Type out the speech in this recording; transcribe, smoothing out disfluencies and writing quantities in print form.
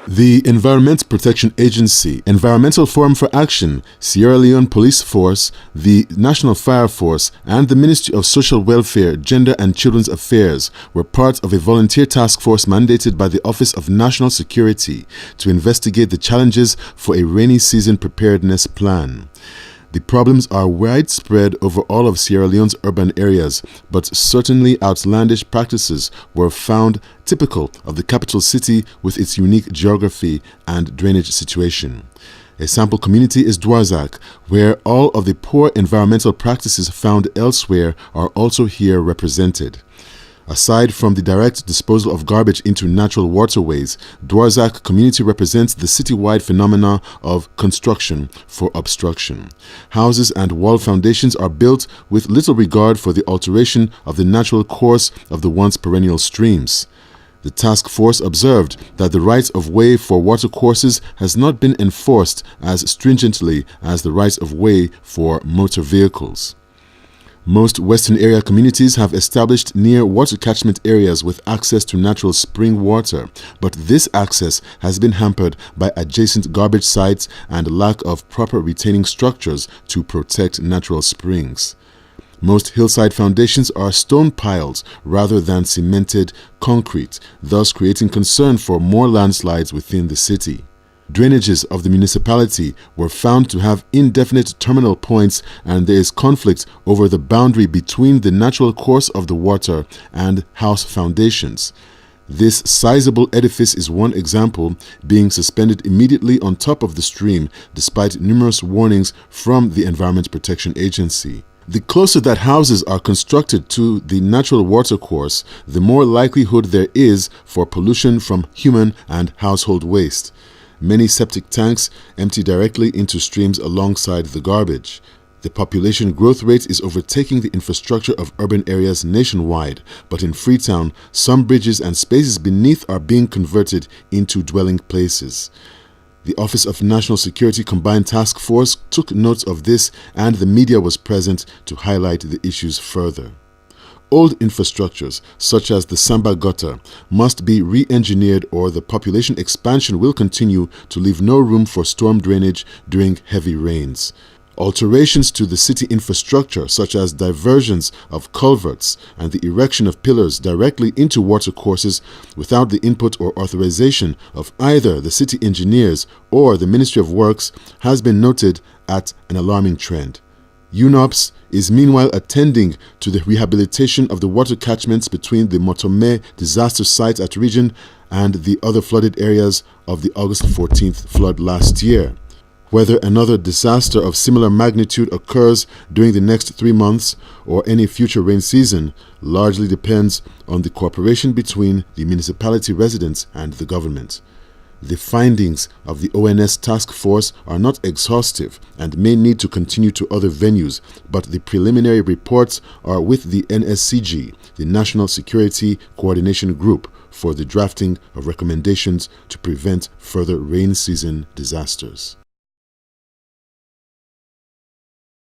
The Environment Protection Agency, Environmental Forum for Action, Sierra Leone Police Force, the National Fire Force, and the Ministry of Social Welfare, Gender and Children's Affairs were part of a volunteer task force mandated by the Office of National Security to investigate the challenges for a rainy season preparedness plan. The problems are widespread over all of Sierra Leone's urban areas, but certainly outlandish practices were found typical of the capital city with its unique geography and drainage situation. A sample community is Dwarzak, where all of the poor environmental practices found elsewhere are also here represented. Aside from the direct disposal of garbage into natural waterways, Dwarzak community represents the citywide phenomena of construction for obstruction. Houses and wall foundations are built with little regard for the alteration of the natural course of the once perennial streams. The task force observed that the right of way for watercourses has not been enforced as stringently as the right of way for motor vehicles. Most Western area communities have established near water catchment areas with access to natural spring water, but this access has been hampered by adjacent garbage sites and lack of proper retaining structures to protect natural springs. Most hillside foundations are stone piles rather than cemented concrete, thus creating concern for more landslides within the city. Drainages of the municipality were found to have indefinite terminal points, and there is conflict over the boundary between the natural course of the water and house foundations. This sizable edifice is one example, being suspended immediately on top of the stream despite numerous warnings from the Environment Protection Agency. The closer that houses are constructed to the natural watercourse, the more likelihood there is for pollution from human and household waste. Many septic tanks empty directly into streams alongside the garbage. The population growth rate is overtaking the infrastructure of urban areas nationwide, but in Freetown, some bridges and spaces beneath are being converted into dwelling places. The Office of National Security Combined Task Force took note of this, and the media was present to highlight the issues further. Old infrastructures, such as the Samba gutter, must be re-engineered, or the population expansion will continue to leave no room for storm drainage during heavy rains. Alterations to the city infrastructure, such as diversions of culverts and the erection of pillars directly into watercourses without the input or authorization of either the city engineers or the Ministry of Works, has been noted at an alarming trend. UNOPS is meanwhile attending to the rehabilitation of the water catchments between the Motome disaster site at Regent and the other flooded areas of the August 14th flood last year. Whether another disaster of similar magnitude occurs during the next 3 months or any future rain season largely depends on the cooperation between the municipality residents and the government. The findings of the ONS task force are not exhaustive and may need to continue to other venues, but the preliminary reports are with the NSCG, the National Security Coordination Group, for the drafting of recommendations to prevent further rain season disasters.